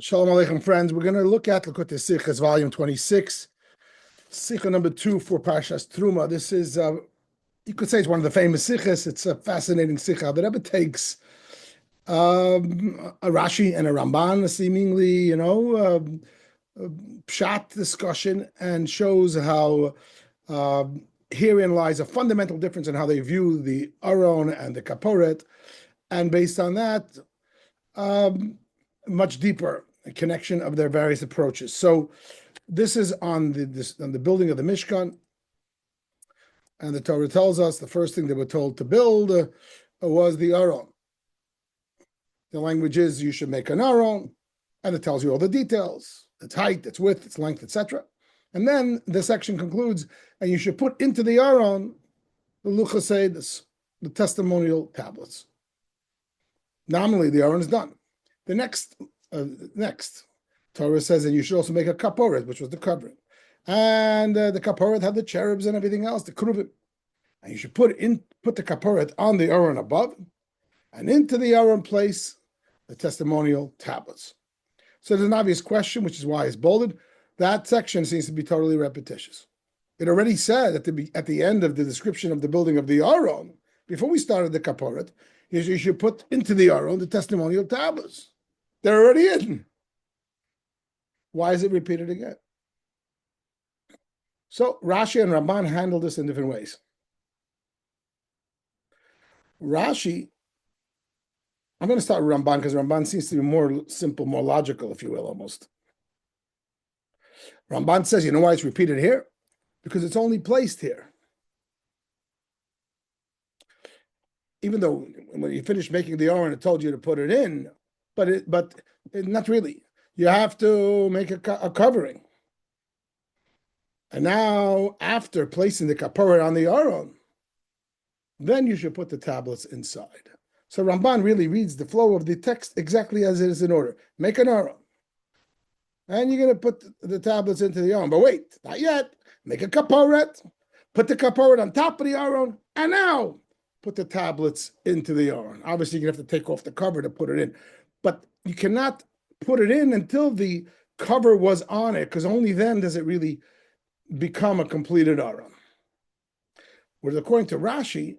Shalom Aleichem, friends. We're going to look at Likutei Sichas, volume 26, Sicha number 2 for Parshas Teruma. This is, you could say it's one of the famous Sichas. It's a fascinating Sicha. The Rebbe takes a Rashi and a Ramban, seemingly, pshat discussion, and shows how herein lies a fundamental difference in how they view the Aron and the Kaporet, and based on that, much deeper connection of their various approaches. So this is on the building of the Mishkan, and the Torah tells us the first thing they were told to build was the Aron. The language is you should make an Aron, and it tells you all the details, its height, its width, its length, etc. And then the section concludes, and you should put into the Aron the Luchas, the testimonial tablets. Nominally, the Aron is done. The next Torah says, and you should also make a kaporet, which was the covering, and the kaporet had the cherubs and everything else, the kruvim, and you should put the kaporet on the Aron above, and into the Aron place the testimonial tablets. So there's an obvious question, which is why it's bolded. That section seems to be totally repetitious. It already said at the end of the description of the building of the Aron, before we started the kaporet, you should put into the Aron the testimonial tablets. They're already in. Why is it repeated again? So Rashi and Ramban handle this in different ways. Rashi, I'm going to start with Ramban because Ramban seems to be more simple, more logical, if you will, almost. Ramban says, you know why it's repeated here? Because it's only placed here. Even though when you finish making the Aron, it told you to put it in, but not really. You have to make a covering. And now, after placing the kaporet on the Aron, then you should put the tablets inside. So Ramban really reads the flow of the text exactly as it is in order. Make an Aron. And you're going to put the tablets into the Aron. But wait, not yet. Make a kaporet. Put the kaporet on top of the Aron. And now, put the tablets into the Aron. Obviously, you're going to have to take off the cover to put it in. But you cannot put it in until the cover was on it, because only then does it really become a completed Aron. Whereas according to Rashi,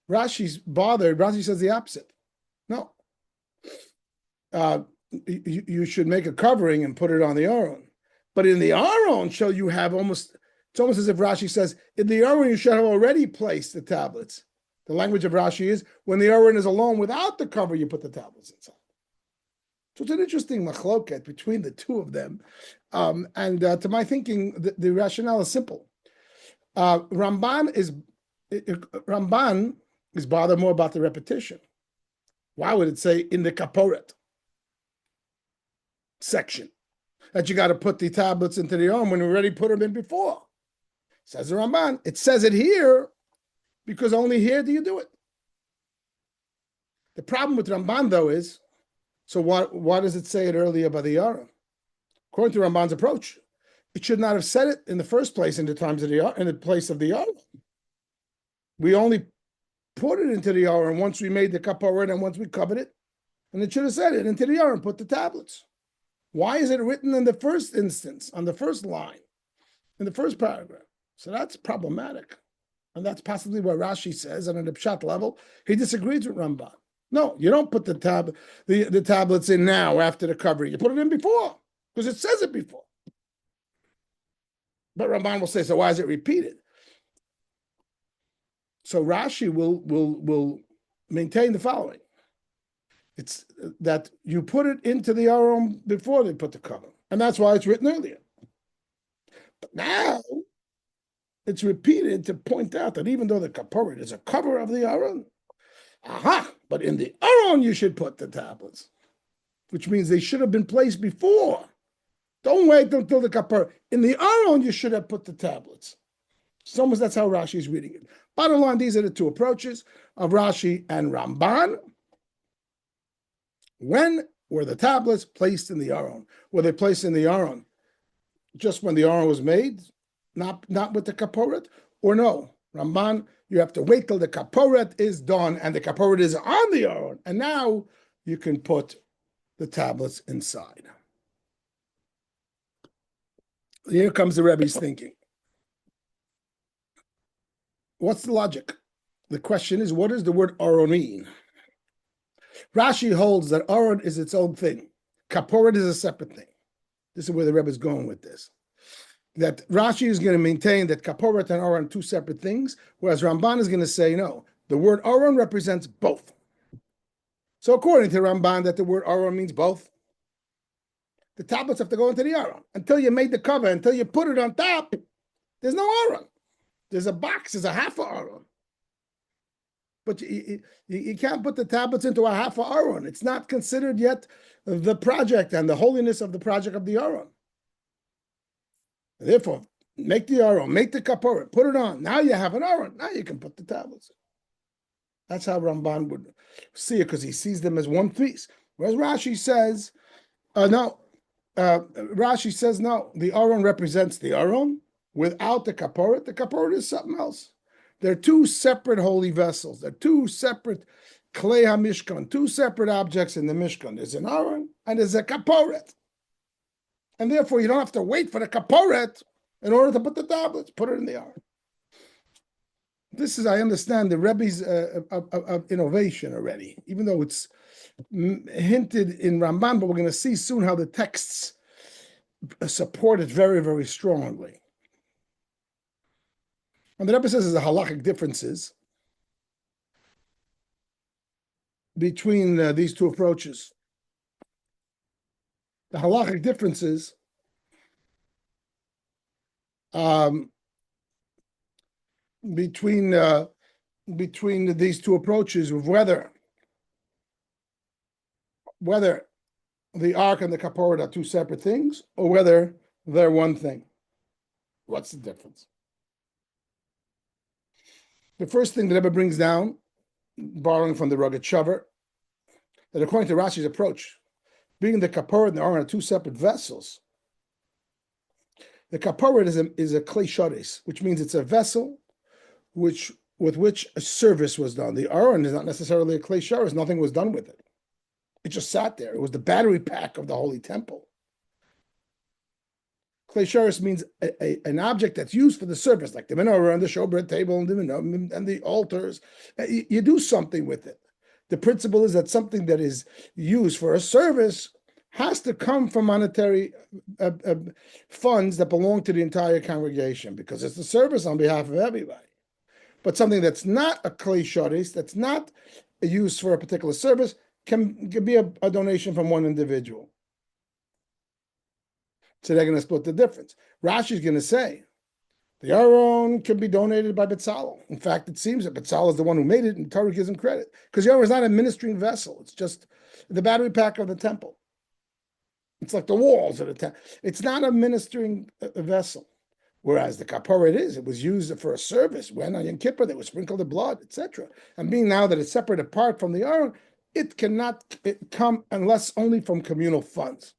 Rashi's bothered. Rashi says the opposite. No. You should make a covering and put it on the Aron. But in the Aron, shall you have it's almost as if Rashi says, in the Aron you should have already placed the tablets. The language of Rashi is, when the Aron is alone without the cover, you put the tablets inside. So it's an interesting machloket between the two of them. And to my thinking, the rationale is simple. Ramban is bothered more about the repetition. Why would it say in the kaporet section that you got to put the tablets into the Aron when we already put them in before? Says the Ramban. It says it here because only here do you do it. The problem with Ramban, though, is, so why does it say it earlier by the Aron? According to Ramban's approach, it should not have said it in the first place in the place of the Aron. We only put it into the Aron once we made the kaporet and once we covered it, and it should have said it into the Aron, put the tablets. Why is it written in the first instance, on the first line, in the first paragraph? So that's problematic. And that's possibly what Rashi says, and at a pshat level, he disagrees with Ramban. No, you don't put the tablets in now after the covering. You put it in before, because it says it before. But Ramban will say, so why is it repeated? So Rashi will maintain the following. It's that you put it into the Aron before they put the cover. And that's why it's written earlier. But now, it's repeated to point out that even though the kaporet is a cover of the Aron, but in the Aron you should put the tablets, which means they should have been placed before. Don't wait until the kaporet. In the Aron you should have put the tablets. So almost that's how Rashi is reading it. Bottom line, these are the two approaches of Rashi and Ramban. When were the tablets placed in the Aron? Were they placed in the Aron just when the Aron was made? Not with the kaporet, or no? Ramban, you have to wait till the kaporet is done and the kaporet is on the Aron, and now you can put the tablets inside. Here comes the Rebbe's thinking. What's the logic? The question is, what does the word Aron mean? Rashi holds that Aron is its own thing. Kaporet is a separate thing. This is where the Rebbe is going with this. That Rashi is going to maintain that Kaporet and Aron are two separate things, whereas Ramban is going to say, no, the word Aron represents both. So according to Ramban, that the word Aron means both. The tablets have to go into the Aron. Until you made the cover, until you put it on top, there's no Aron. There's a box, there's a half a Aron. But you can't put the tablets into a half a Aron. It's not considered yet the project and the holiness of the project of the Aron. Therefore, make the Aron, make the Kaporet, put it on. Now you have an Aron. Now you can put the tablets in. That's how Ramban would see it, because he sees them as one piece. Whereas Rashi says, Rashi says, no, the Aron represents the Aron without the Kaporet. The Kaporet is something else. They're two separate holy vessels. They're two separate Klei HaMishkan, two separate objects in the Mishkan. There's an Aron and there's a Kaporet. And therefore, you don't have to wait for the Kaporet in order to put the tablets. Put it in the Aron. This is, I understand, the Rebbe's of innovation already, even though it's hinted in Ramban, but we're going to see soon how the texts support it very, very strongly. And the Rebbe says there's a halachic differences between these two approaches. The halachic differences between these two approaches of whether the ark and the kaporet are two separate things or whether they're one thing. What's the difference? The first thing the Rebbe brings down, borrowing from the rugged Shavar, that according to Rashi's approach, being the kaporet and the aron are two separate vessels, the kaporet is a klei sharis, which means it's a vessel with which a service was done. The aron is not necessarily a klei sharis. Nothing was done with it. It just sat there. It was the battery pack of the holy temple. Klei sharis means an object that's used for the service, like the menorah and the showbread table and the altars. You do something with it. The principle is that something that is used for a service has to come from monetary funds that belong to the entire congregation, because it's a service on behalf of everybody. But something that's not a klei sharis, that's not used for a particular service, can be a donation from one individual. So they're going to split the difference. Rashi is going to say the aron can be donated by Betzalel. In fact, it seems that Betzalel is the one who made it, and Torah gives him credit, because the aron is not a ministering vessel. It's just the battery pack of the temple. It's like the walls of the temple. It's not a ministering vessel. Whereas the kaporet it was used for a service. When on Yom Kippur they would sprinkle the blood, etc. And being now that it's separate apart from the aron, it cannot come unless only from communal funds.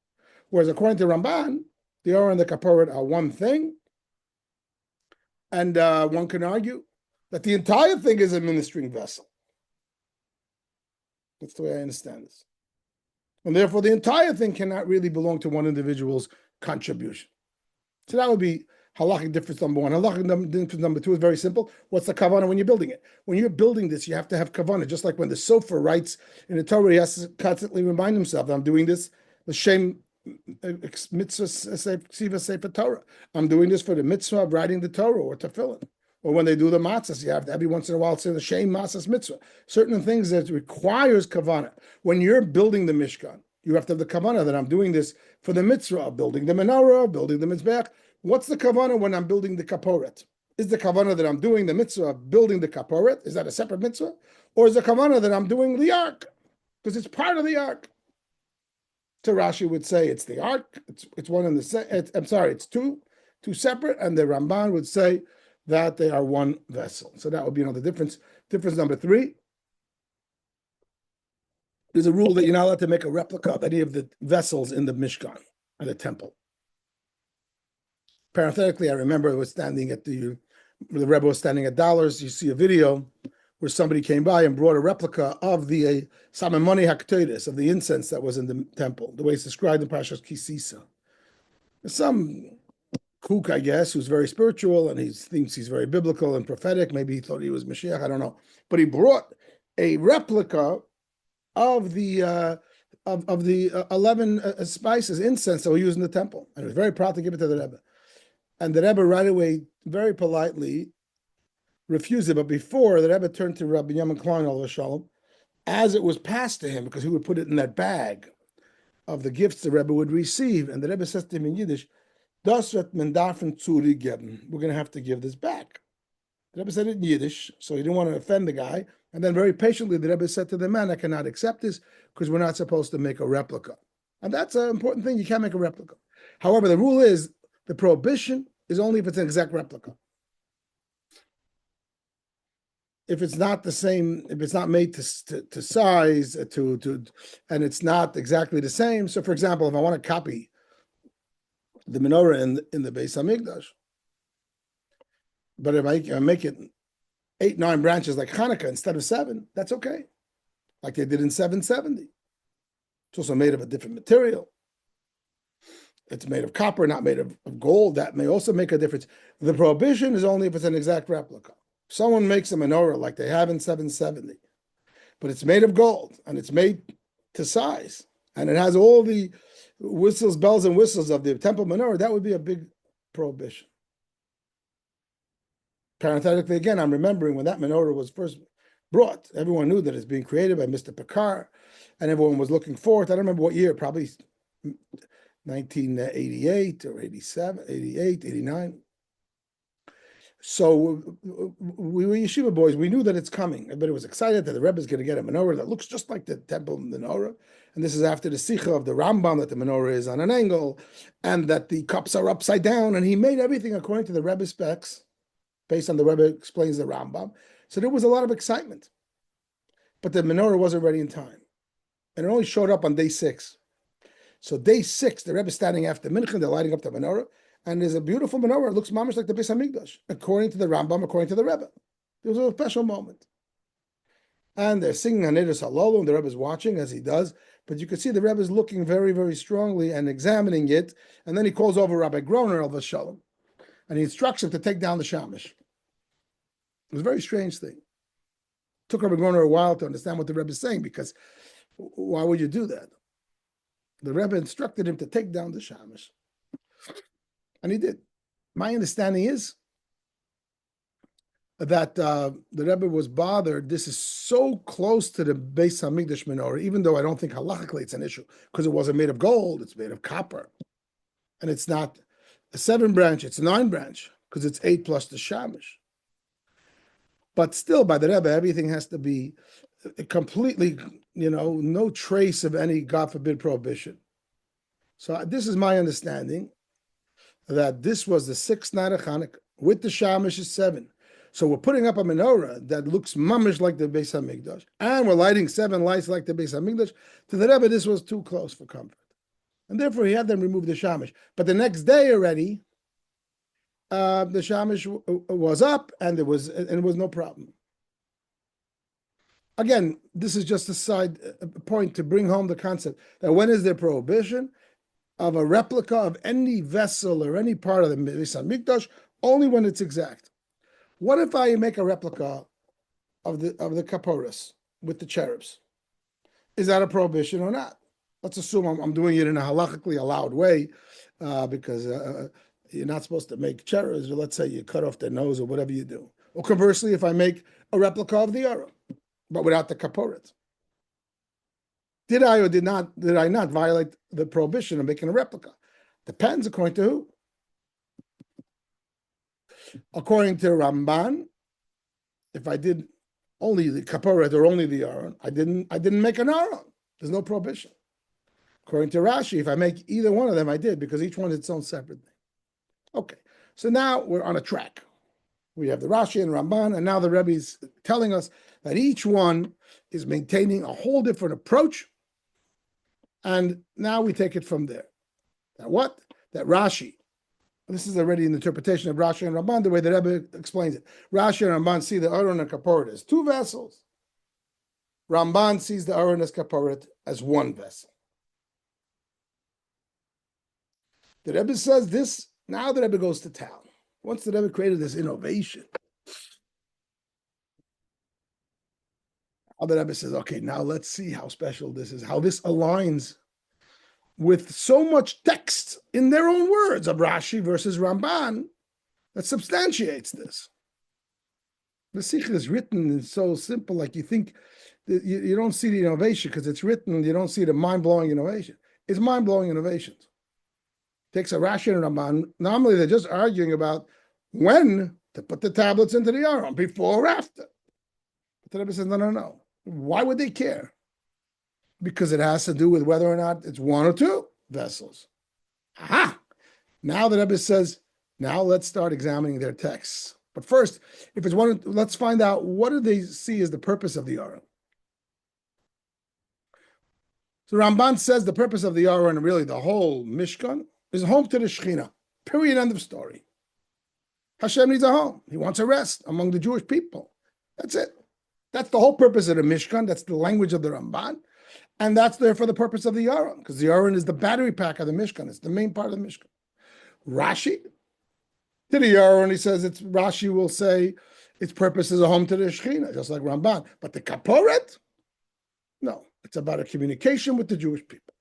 Whereas according to Ramban, the aron and the kaporet are one thing, and one can argue that the entire thing is a ministering vessel. That's the way I understand this. And therefore, the entire thing cannot really belong to one individual's contribution. So that would be halachic difference number one. Halachic difference number two is very simple. What's the kavanah when you're building it? When you're building this, you have to have kavanah. Just like when the sofer writes in the Torah, he has to constantly remind himself that I'm doing this, the shem mitzvah sefer Torah. I'm doing this for the mitzvah of writing the Torah or tefillin. Or when they do the matzahs, you have to every once in a while say the shem matzahs mitzvah. Certain things that requires kavanah. When you're building the Mishkan, you have to have the kavanah that I'm doing this for the mitzvah of building the menorah, building the mizbeach. What's the kavanah when I'm building the kaporet? Is the kavanah that I'm doing the mitzvah of building the kaporet? Is that a separate mitzvah? Or is the kavanah that I'm doing the ark? Because it's part of the ark. So Rashi would say it's the ark. It's one and the same. It's two separate, and the Ramban would say that they are one vessel. So that would be another difference. Difference number three. There's a rule that you're not allowed to make a replica of any of the vessels in the Mishkan, or the temple. Parenthetically, I remember I was standing at the Rebbe was standing at Dollars. You see a video where somebody came by and brought a replica of the Samamoni Haktoidis, of the incense that was in the temple, the way it's described in Parshas Kisisa. Some kook, I guess, who's very spiritual and he thinks he's very biblical and prophetic. Maybe he thought he was Mashiach, I don't know. But he brought a replica of the 11 spices, incense that were used in the temple. And he was very proud to give it to the Rebbe. And the Rebbe right away, very politely, refused it. But before, the Rebbe turned to Rabbi Yamin Klein, Rabbi Shalom, as it was passed to him, because he would put it in that bag of the gifts the Rebbe would receive. And the Rebbe says to him in Yiddish, Das wird man davon zurückgeben. We're going to have to give this back. The Rebbe said it in Yiddish, so he didn't want to offend the guy. And then very patiently, the Rebbe said to the man, I cannot accept this because we're not supposed to make a replica. And that's an important thing. You can't make a replica. However, the rule is the prohibition is only if it's an exact replica. If it's not the same, if it's not made to size, and it's not exactly the same. So, for example, if I want to copy the menorah in the Beis Hamikdash, but if I make it 8, 9 branches like Hanukkah instead of 7, that's okay. Like they did in 770. It's also made of a different material. It's made of copper, not made of gold. That may also make a difference. The prohibition is only if it's an exact replica. Someone makes a menorah like they have in 770, but it's made of gold and it's made to size and it has all the whistles, bells and whistles of the temple menorah, that would be a big prohibition. Parenthetically, again, I'm remembering when that menorah was first brought, everyone knew that it's being created by Mr. Picard and everyone was looking forward. I don't remember what year, probably 1988 or 87, 88, 89. So we were yeshiva boys. We knew that it's coming. Everybody was excited that the Rebbe is going to get a menorah that looks just like the temple menorah. And this is after the Sicha of the Rambam, that the menorah is on an angle and that the cups are upside down. And he made everything according to the Rebbe specs, based on the Rebbe explains the Rambam. So there was a lot of excitement. But the menorah wasn't ready in time. And it only showed up on day 6. So day 6, the Rebbe is standing after Mincha, they're lighting up the menorah. And there's a beautiful menorah. It looks mamish like the Beis Hamikdash, according to the Rambam, according to the Rebbe. It was a special moment. And they're singing Hanedus Halolu, and the Rebbe is watching as he does. But you can see the Rebbe is looking very, very strongly and examining it. And then he calls over Rabbi Groner, Rabbi Shalom, and he instructs him to take down the shamish. It was a very strange thing. It took Rabbi Groner a while to understand what the Rebbe is saying, because why would you do that? The Rebbe instructed him to take down the shamish. And he did. My understanding is that the Rebbe was bothered. This is so close to the Beis Hamikdash menorah, even though I don't think halachically it's an issue, because it wasn't made of gold, it's made of copper. And it's not a 7 branch, it's a 9 branch, because it's 8 plus the shamish. But still, by the Rebbe, everything has to be completely, no trace of any, God forbid, prohibition. So this is my understanding, that this was the 6th night of Hanukkah, with the shamish is 7. So we're putting up a menorah that looks mamish like the Beis Hamikdash, and we're lighting 7 lights like the Beis Hamikdash. To the Rebbe, this was too close for comfort. And therefore he had them remove the shamish. But the next day already, the shamish was up, and it was no problem. Again, this is just a side point to bring home the concept that when is there prohibition of a replica of any vessel or any part of the Beis Hamikdash? Only when it's exact. What if I make a replica of the kaporas with the cherubs? Is that a prohibition or not? Let's assume I'm doing it in a halachically allowed way, because you're not supposed to make cherubs, or let's say you cut off their nose or whatever you do. Or conversely, if I make a replica of the Aron, but without the kaporas, did I or did I not violate the prohibition of making a replica? Depends according to who. According to Ramban, if I did only the kaporet or only the Aron, I didn't make an Aron. There's no prohibition. According to Rashi, if I make either one of them, I did, because each one is its own separate thing. Okay, so now we're on a track. We have the Rashi and Ramban, and now the Rebbe is telling us that each one is maintaining a whole different approach, and now we take it from there. Now what? That Rashi, This is already an interpretation of Rashi and Ramban, the way the Rebbe explains it. Rashi and Ramban see the Aron and Kaporet as two vessels. Ramban sees the Aron as Kaporet as one vessel. The Rebbe says this, now the Rebbe goes to town. Once the Rebbe created this innovation, now the Rebbe says, okay, now let's see how special this is, how this aligns with so much text in their own words of Rashi versus Ramban that substantiates this. The Sicha is written in so simple, like you think that you don't see the innovation because it's written, you don't see the mind-blowing innovation. It's mind-blowing innovations. Takes a Rashi and Ramban. Normally they're just arguing about when to put the tablets into the Aron, before or after. But the Rebbe says, no. Why would they care? Because it has to do with whether or not it's one or two vessels. Aha! Now the Rebbe says, now let's start examining their texts. But first, if it's one, let's find out what do they see as the purpose of the Aron. So Ramban says the purpose of the Aron, and really the whole Mishkan, is home to the Shekhinah. Period, end of story. Hashem needs a home. He wants a rest among the Jewish people. That's it. That's the whole purpose of the Mishkan. That's the language of the Ramban. And that's there for the purpose of the Aron, because the Aron is the battery pack of the Mishkan. It's the main part of the Mishkan. Rashi, to the Aron, he says Rashi will say its purpose is a home to the Shekhinah, just like Ramban. But the Kaporet, no, it's about a communication with the Jewish people.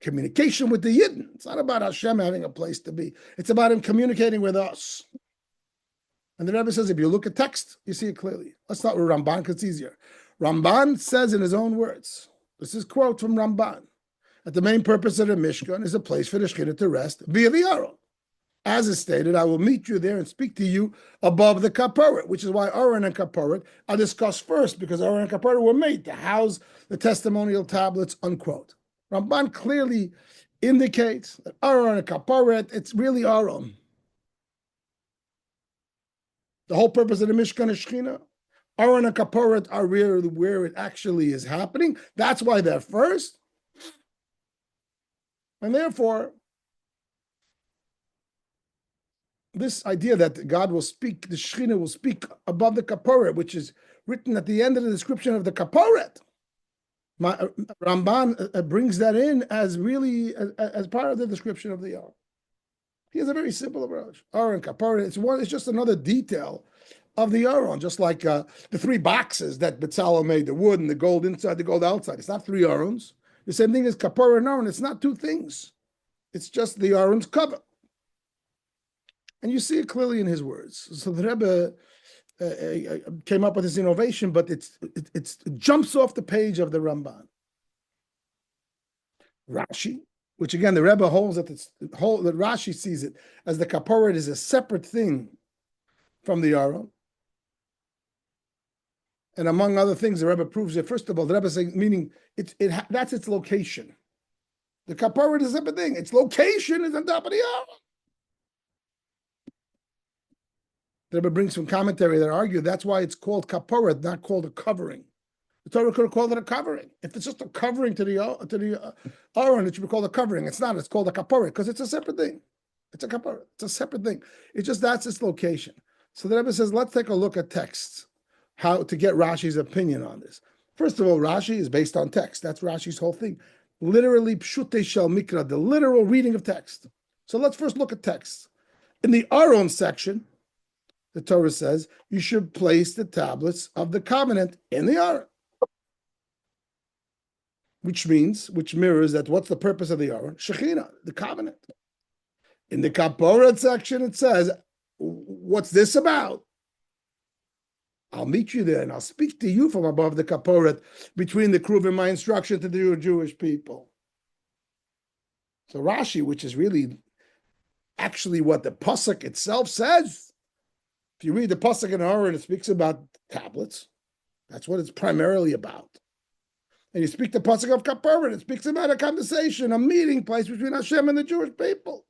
Communication with the Yidden. It's not about Hashem having a place to be. It's about him communicating with us. And the Rebbe says, if you look at text, you see it clearly. Let's start with Ramban because it's easier. Ramban says in his own words, this is a quote from Ramban, that the main purpose of the Mishkan is a place for the Shekhinah to rest via the Aron. As is stated, I will meet you there and speak to you above the Kaporet, which is why Aron and Kaporet are discussed first, because Aron and Kaporet were made to house the testimonial tablets, unquote. Ramban clearly indicates that Aron and Kaporet, it's really Aron. The whole purpose of the Mishkan is Shekhinah. Aron and Kaporet are where it actually is happening. That's why they're first. And therefore, this idea that God will speak, the Shekhinah will speak above the Kaporet, which is written at the end of the description of the Kaporet, Ramban brings that in as really as part of the description of the Aron. He has a very simple approach. Aron, Kaporet, it's just another detail of the Aron, just like the three boxes that Bezalel made, the wood and the gold inside, the gold outside. It's not three Arons. The same thing as Kaporet and Aron. It's not two things. It's just the Aron's cover. And you see it clearly in his words. So the Rebbe came up with this innovation, but it jumps off the page of the Ramban. Rashi, which again the Rebbe holds that that Rashi sees it as the Kaporet is a separate thing from the Aron. And among other things, the Rebbe proves it. First of all, the Rebbe saying, meaning that's its location. The Kaporet is a separate thing. Its location is on top of the Aron. The Rebbe brings some commentary that argue that's why it's called Kaporet, not called a covering. The Torah could have called it a covering. If it's just a covering to the Aron, it should be called a covering. It's not. It's called a Kaporet because it's a separate thing. It's a Kaporet. It's a separate thing. It's just that's its location. So the Rebbe says, let's take a look at texts, how to get Rashi's opinion on this. First of all, Rashi is based on text. That's Rashi's whole thing. Literally, pshutei shel mikra, the literal reading of text. So let's first look at texts. In the Aron section, the Torah says you should place the tablets of the covenant in the Aron. Which mirrors that what's the purpose of the Aron? Shekhinah, the covenant. In the Kaporet section, it says, what's this about? I'll meet you there and I'll speak to you from above the Kaporet between the Kruvim, my instruction to the Jewish people. So Rashi, which is really actually what the Pasuk itself says, if you read the Pasuk in Aron, it speaks about tablets. That's what it's primarily about. And you speak the Pasuk of Kaporet, it speaks about a conversation, a meeting place between Hashem and the Jewish people.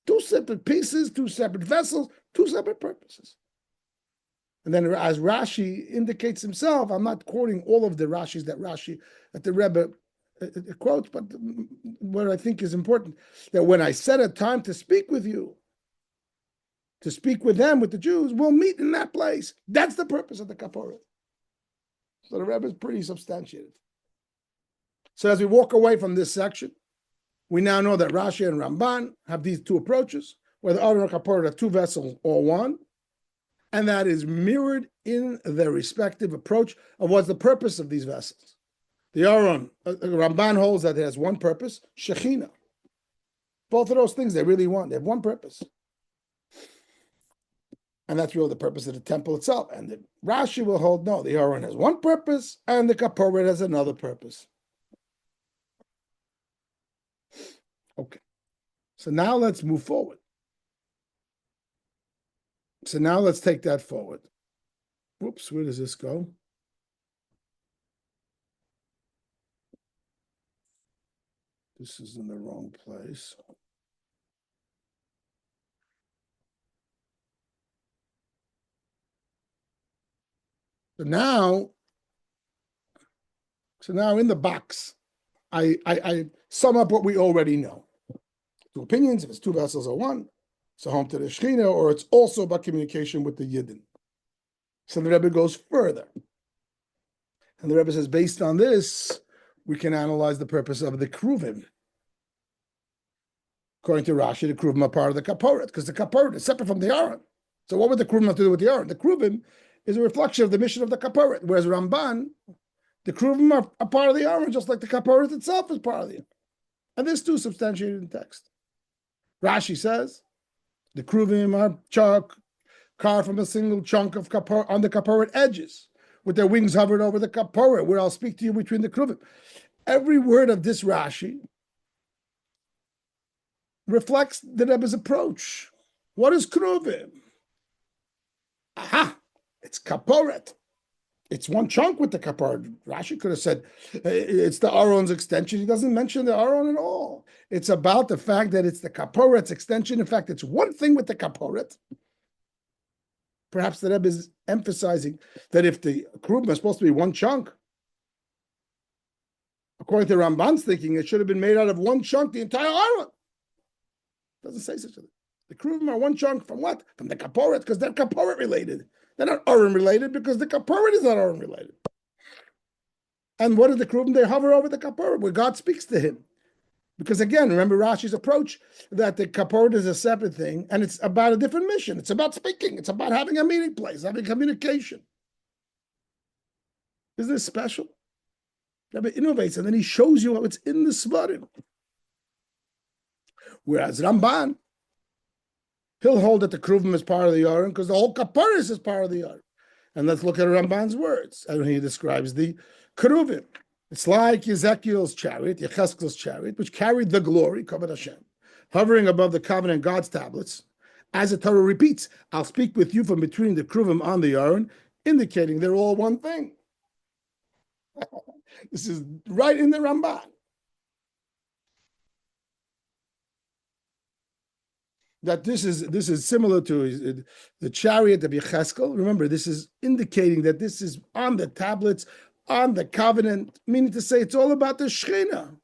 Two separate pieces, two separate vessels, two separate purposes. And then as Rashi indicates himself, I'm not quoting all of the Rashis that the Rebbe quotes, but what I think is important, that when I set a time to speak with you, to speak with them, with the Jews, we'll meet in that place. That's the purpose of the Kapora. So the Rebbe is pretty substantiated. So as we walk away from this section, we now know that Rashi and Ramban have these two approaches, where the Aron and Kapora are two vessels or one, and that is mirrored in their respective approach of what's the purpose of these vessels. The Aron, Ramban holds that it has one purpose, Shekhinah. Both of those things they really want. They have one purpose. And that's really the purpose of the temple itself. And the Rashi will hold, no, the Aron has one purpose, and the Kapora has another purpose. Okay. So now let's move forward. So now let's take that forward. Whoops, where does this go? This is in the wrong place. So now in the box, I sum up what we already know. Two opinions, if it's two vessels or one, it's a home to the Shekhinah, or it's also about communication with the Yidden. So the Rebbe goes further. And the Rebbe says, based on this, we can analyze the purpose of the Kruvim. According to Rashi, the Kruvim are part of the Kaporet, because the Kaporet is separate from the Aron. So what would the Kruvim have to do with the Aron? The Kruvim is a reflection of the mission of the Kaporet, whereas Ramban, the Kruvim are part of the Aron, just like the Kaporet itself is part of the Aron. And this too substantiated in text. Rashi says, the Kruvim are carved from a single chunk of Kaporet on the Kaporet edges, with their wings hovered over the Kaporet, where I'll speak to you between the Kruvim. Every word of this Rashi reflects the Rebbe's approach. What is Kruvim? Aha! It's Kaporet. It's one chunk with the Kaporet. Rashi could have said it's the Aron's extension. He doesn't mention the Aron at all. It's about the fact that it's the Kaporet's extension. In fact, it's one thing with the Kaporet. Perhaps the Rebbe is emphasizing that if the Kruvim is supposed to be one chunk, according to Ramban's thinking, it should have been made out of one chunk, the entire Aron. Doesn't say such a thing. The Kruvim are one chunk from what? From the Kaporet, because they're Kaporet related. They're not Aron related because the Kaporet is not Aron related. And what is the Kruvim? They hover over the Kaporet where God speaks to him. Because again, remember Rashi's approach that the Kaporet is a separate thing and it's about a different mission. It's about speaking. It's about having a meeting place, having communication. Isn't this special? Rabbi innovates and then he shows you how it's in the Svarim. Whereas Ramban, he'll hold that the Kruvim is part of the Aron because the whole Kaporet is part of the Aron. And let's look at Ramban's words. And he describes the Kruvim. It's like Ezekiel's chariot, Yecheskel's chariot, which carried the glory, Kavod Hashem, hovering above the covenant God's tablets. As the Torah repeats, I'll speak with you from between the Kruvim on the Aron, indicating they're all one thing. This is right in the Ramban. That this is similar to the chariot of Yecheskel. Remember, this is indicating that this is on the tablets, on the covenant, meaning to say it's all about the Shekhinah,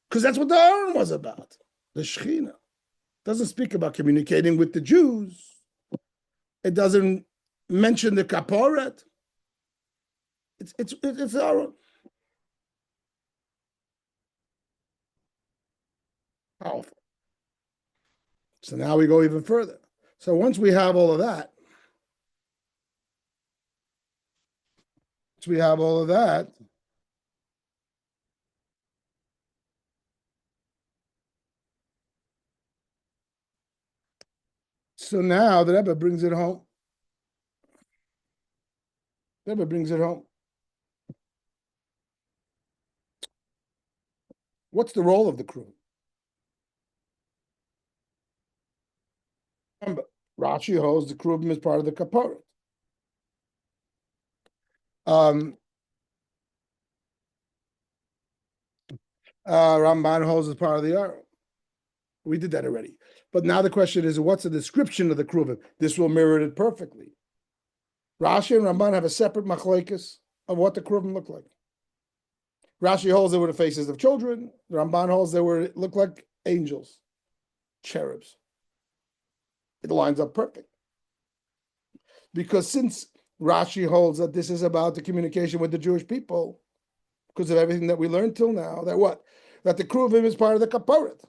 because that's what the Aron was about, the Shekhinah. It doesn't speak about communicating with the Jews. It doesn't mention the Kaporet. It's Aron. Powerful. So now we go even further. So once we have all of that, so now the Rebbe brings it home. What's the role of the crew? Remember, Rashi holds the Kruvim as part of the Kaporet. Ramban holds as part of the Aron. We did that already. But now the question is, what's the description of the Kruvim? This will mirror it perfectly. Rashi and Ramban have a separate machlokes of what the Kruvim look like. Rashi holds they were the faces of children. The Ramban holds they look like angels, cherubs. It lines up perfect. Because since Rashi holds that this is about the communication with the Jewish people, because of everything that we learned till now, that what? That the Kruvim is part of the Kaporet.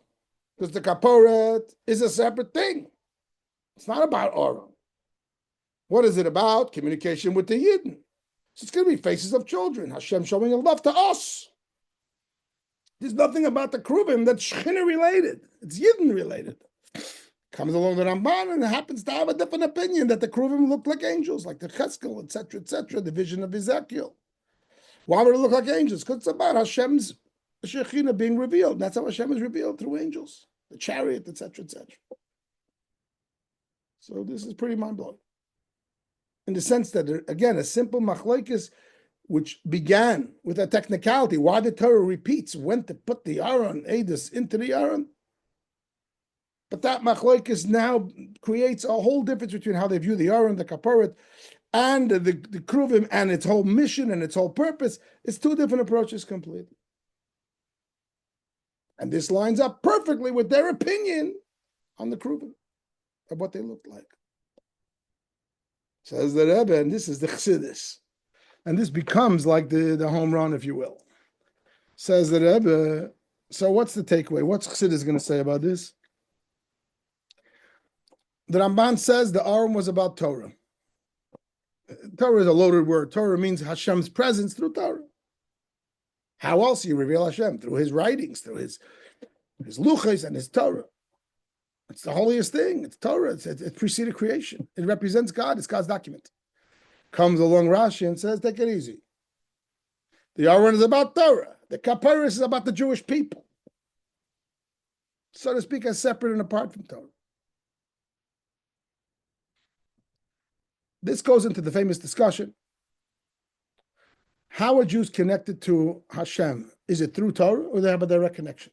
Because the Kaporet is a separate thing. It's not about Aron. What is it about? Communication with the Yidden. So it's going to be faces of children. Hashem showing a love to us. There's nothing about the Kruvim that's Shechina related. It's Yidden related. Comes along the Ramban and happens to have a different opinion that the Kruvim look like angels, like the Cheskel, etc., the vision of Ezekiel. Why would it look like angels? Because it's about Hashem's Shechina being revealed. That's how Hashem is revealed, through angels, the chariot, etc. So this is pretty mind-blowing. In the sense that, again, a simple machlokes, which began with a technicality, why the Torah repeats when to put the Aron, Eidos, into the Aron. But that machlokes now creates a whole difference between how they view the Aron, the Kaporet, and the Kruvim, and its whole mission and its whole purpose. It's two different approaches completely. And this lines up perfectly with their opinion on the Kruvim, of what they looked like. Says the Rebbe, and this is the Chassidus. And this becomes like the home run, if you will. Says the Rebbe, so what's the takeaway? What's Chassidus going to say about this? The Ramban says the Aron was about Torah. Torah is a loaded word. Torah means Hashem's presence through Torah. How else do you reveal Hashem? Through his writings, through his luchos and his Torah. It's the holiest thing. It's Torah. It preceded creation. It represents God. It's God's document. Comes along Rashi and says, take it easy. The Aron is about Torah. The Kaporos is about the Jewish people. So to speak, as separate and apart from Torah. This goes into the famous discussion. How are Jews connected to Hashem? Is it through Torah or they have a direct connection?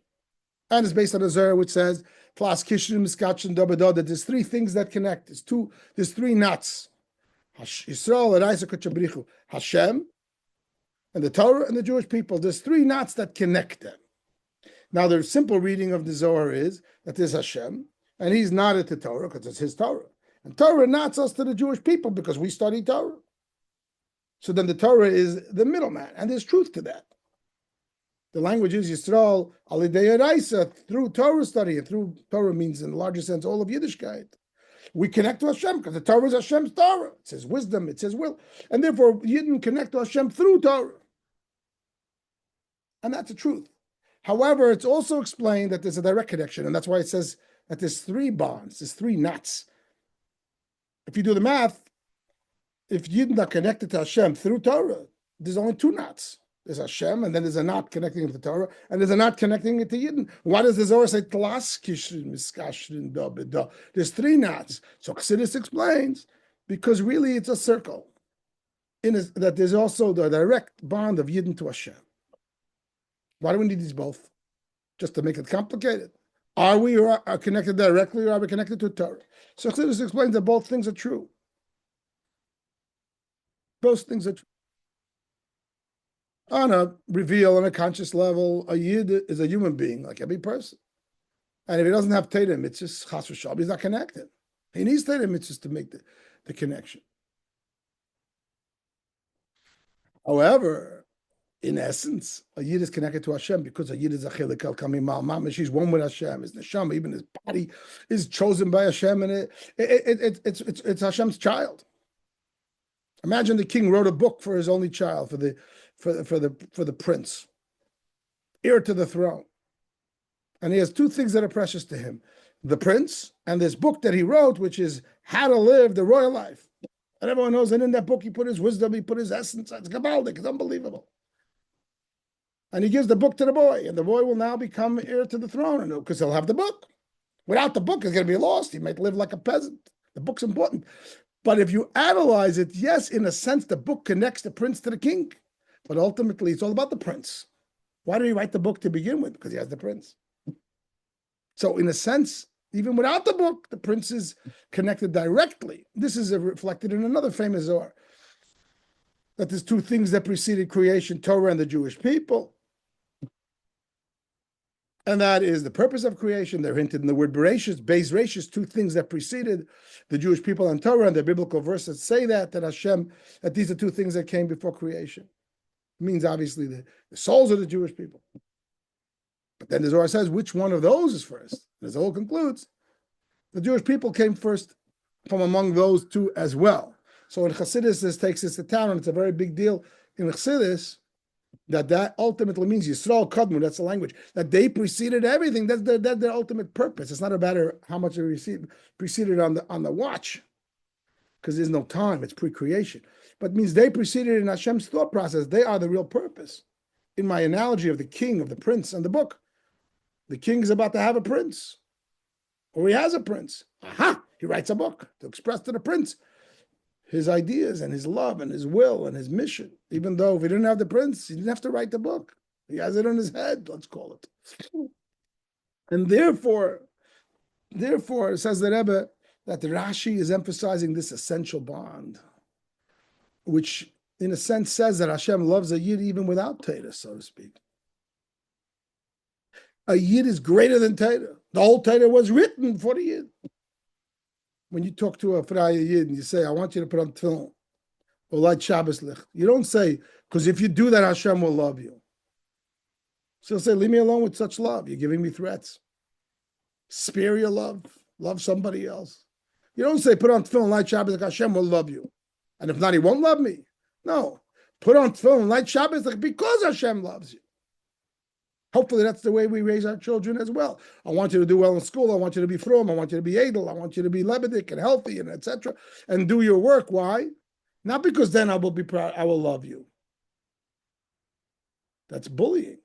And it's based on a Zohar which says, that there's three things that connect. There's three knots. Yisrael, Hashem, and the Torah and the Jewish people. There's three knots that connect them. Now, the simple reading of the Zohar is that there's Hashem, and he's knotted to Torah because it's his Torah. And Torah knots us to the Jewish people because we study Torah. So then the Torah is the middleman, and there's truth to that. The language is Yisrael alidei Araisa, through Torah study, and through Torah means in the larger sense all of Yiddishkeit. We connect to Hashem because the Torah is Hashem's Torah. It's His wisdom, it's His will, and therefore Yidden connect to Hashem through Torah, and that's the truth. However, it's also explained that there's a direct connection, and that's why it says that there's three bonds, there's three knots. If you do the math, if Yidden are connected to Hashem through Torah, there's only two knots. There's Hashem, and then there's a knot connecting it to Torah, and there's a knot connecting it to Yidden. Why does the Zohar say Tlas Kishrin Miskashrin Da B'da? There's three knots. So Chassidus explains, because really it's a circle. That there's also the direct bond of Yidden to Hashem. Why do we need these both? Just to make it complicated. Are we connected directly, or are we connected to Torah? So Chassidus explains that both things are true. Both things are true. On a reveal, on a conscious level, a Yid is a human being, like every person. And if he doesn't have Torah mitzvahs, chas v'shalom, he's not connected. He needs Torah mitzvahs to make the connection. However, in essence, a Yid is connected to Hashem because a Yid is a Chelek al kamim mal mamash. He's one with Hashem. His neshama, even his body, is chosen by Hashem, and it's Hashem's child. Imagine the king wrote a book for his only child, for the prince, heir to the throne. And he has two things that are precious to him: the prince and this book that he wrote, which is how to live the royal life. And everyone knows that in that book he put his wisdom, he put his essence. It's Gabaldic, it's unbelievable. And he gives the book to the boy, and the boy will now become heir to the throne, because he'll have the book. Without the book, he's going to be lost. He might live like a peasant. The book's important. But if you analyze it, yes, in a sense, the book connects the prince to the king. But ultimately, it's all about the prince. Why did he write the book to begin with? Because he has the prince. So in a sense, even without the book, the prince is connected directly. This is reflected in another famous Zohar, that there's two things that preceded creation, Torah and the Jewish people. And that is the purpose of creation. They're hinted in the word Bereshis, Beis Reshis, two things that preceded the Jewish people and Torah, and the biblical verses say that Hashem, that these are two things that came before creation. It means obviously the souls of the Jewish people. But then the Zohar says, which one of those is first? And the Zohar concludes, the Jewish people came first from among those two as well. So in Chassidus, this takes us to town, and it's a very big deal in Chassidus, that ultimately means Yisrael Kadmu, that's the language, that they preceded everything. That's their ultimate purpose. It's not a matter how much they preceded on the watch, because there's no time, it's pre-creation. But it means they preceded in Hashem's thought process. They are the real purpose. In my analogy of the king, of the prince, and the book, the king is about to have a prince, or he has a prince. Aha! He writes a book to express to the prince his ideas and his love and his will and his mission. Even though if he didn't have the prince, he didn't have to write the book. He has it in his head, let's call it. And therefore, says the Rebbe, that Rashi is emphasizing this essential bond, which in a sense says that Hashem loves a Yid even without Torah, so to speak. A Yid is greater than Torah. The whole Torah was written for the Yid. When you talk to a Fraya Yid and you say, I want you to put on tefillin or light Shabbos licht, you don't say, because if you do that, Hashem will love you. So he'll say, leave me alone with such love. You're giving me threats. Spare your love. Love somebody else. You don't say, put on tefillin, light Shabbos licht, Hashem will love you. And if not, he won't love me. No. Put on tefillin, light Shabbos licht, because Hashem loves you. Hopefully that's the way we raise our children as well. I want you to do well in school. I want you to be frum. I want you to be edel. I want you to be lebedik and healthy and etc. And do your work. Why? Not because then I will be proud. I will love you. That's bullying.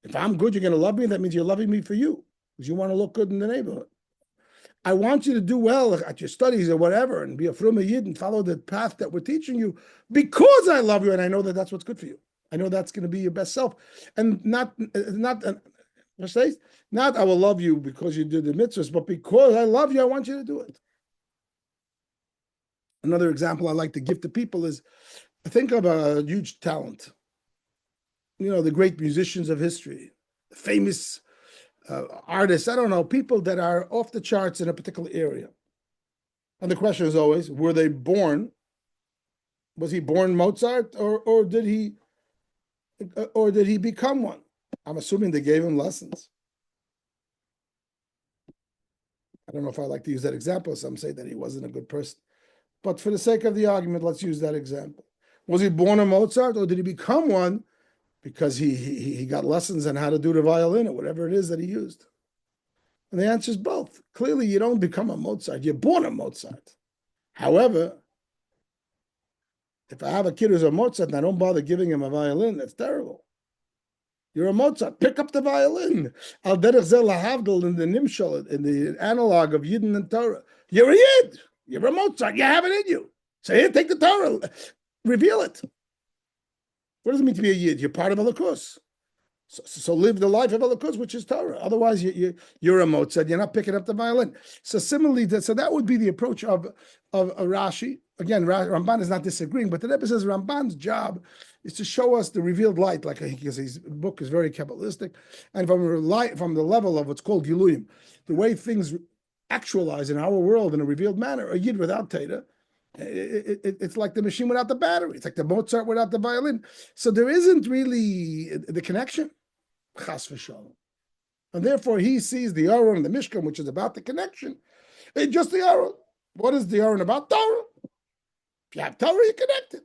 If I'm good, you're going to love me. That means you're loving me for you because you want to look good in the neighborhood. I want you to do well at your studies or whatever and be a frum yid and follow the path that we're teaching you because I love you and I know that that's what's good for you. I know that's going to be your best self, and not I will love you because you did the mitzvahs, but because I love you, I want you to do it. Another example I like to give to people is, think of a huge talent. You know, the great musicians of history, the famous artists, I don't know, people that are off the charts in a particular area. And the question is always, were they born? Was he born Mozart, or did he become one? I'm assuming they gave him lessons. I don't know if I like to use that example. Some say that he wasn't a good person. But for the sake of the argument, let's use that example. Was he born a Mozart, or did he become one because he got lessons on how to do the violin or whatever it is that he used? And the answer is both. Clearly, you don't become a Mozart. You're born a Mozart. However, if I have a kid who's a Mozart and I don't bother giving him a violin, that's terrible. You're a Mozart. Pick up the violin. Al derech zeh lahavdil in the nimshal, in the analog of Yidden and Torah. You're a Yid. You're a Mozart. You have it in you. So here, take the Torah. Reveal it. What does it mean to be a Yid? You're part of a Lakus. So live the life of a Lakus, which is Torah. Otherwise, you're a Mozart. You're not picking up the violin. So similarly, so that would be the approach of Rashi. Again, Ramban is not disagreeing, but the Rebbe says Ramban's job is to show us the revealed light, like because his book is very Kabbalistic, and from the level of what's called Giluyim, the way things actualize in our world in a revealed manner. A Yid without Torah, it's like the machine without the battery. It's like the Mozart without the violin. So there isn't really the connection, chas v'shalom. And therefore he sees the Aron and the Mishkan, which is about the connection. It's just the Aron. What is the Aron about? Torah. If you have Torah, you're connected.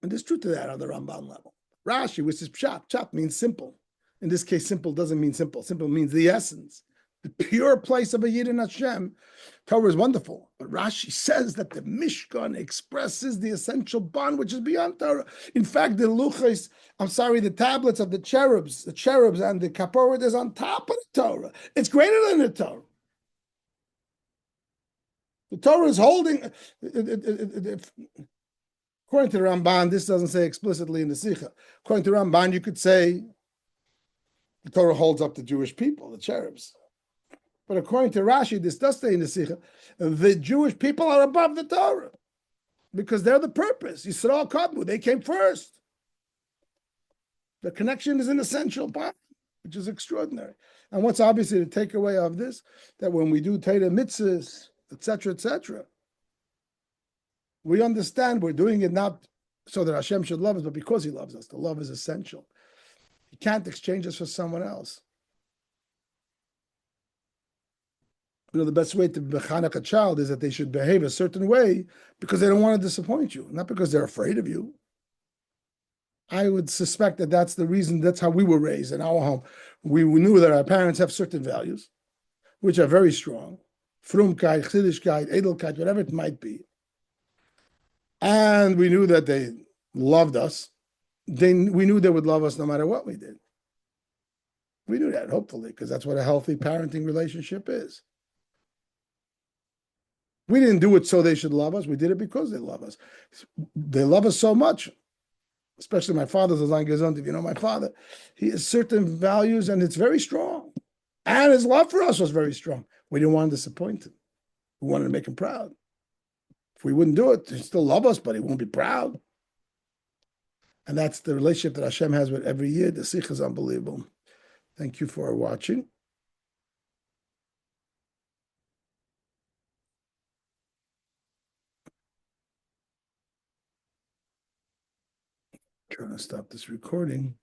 And there's truth to that on the Ramban level. Rashi, which is pshat. Pshat means simple. In this case, simple doesn't mean simple. Simple means the essence. The pure place of a Yid in Hashem. Torah is wonderful. But Rashi says that the Mishkan expresses the essential bond which is beyond Torah. In fact, the tablets of the cherubs and the kaporet is on top of the Torah. It's greater than the Torah. The Torah is holding, according to the Ramban, this doesn't say explicitly in the Sicha. According to Ramban, you could say the Torah holds up the Jewish people, the cherubs. But according to Rashi, this does say in the Sicha, the Jewish people are above the Torah because they're the purpose. Yisrael Kadmu, they came first. The connection is an essential part, which is extraordinary. And what's obviously the takeaway of this, that when we do Torah mitzvahs, etc., we understand we're doing it not so that Hashem should love us, but because He loves us. The love is essential. He can't exchange us for someone else. The best way to mechanech a child is that they should behave a certain way because they don't want to disappoint you, not because they're afraid of you. I would suspect that that's the reason, that's how we were raised in our home. We knew that our parents have certain values, which are very strong. Frumkeit, Chiddushkeit, Edelkeit, whatever it might be. And we knew that they loved us. We knew they would love us no matter what we did. We knew that, hopefully, because that's what a healthy parenting relationship is. We didn't do it so they should love us. We did it because they love us. They love us so much, especially my father's Zayin Gesund. If you know my father, he has certain values and it's very strong. And his love for us was very strong. We didn't want to disappoint him. We wanted to make him proud. If we wouldn't do it, he'd still love us, but he won't be proud. And that's the relationship that Hashem has with every year. The Sicha is unbelievable. Thank you for watching. Trying to stop this recording.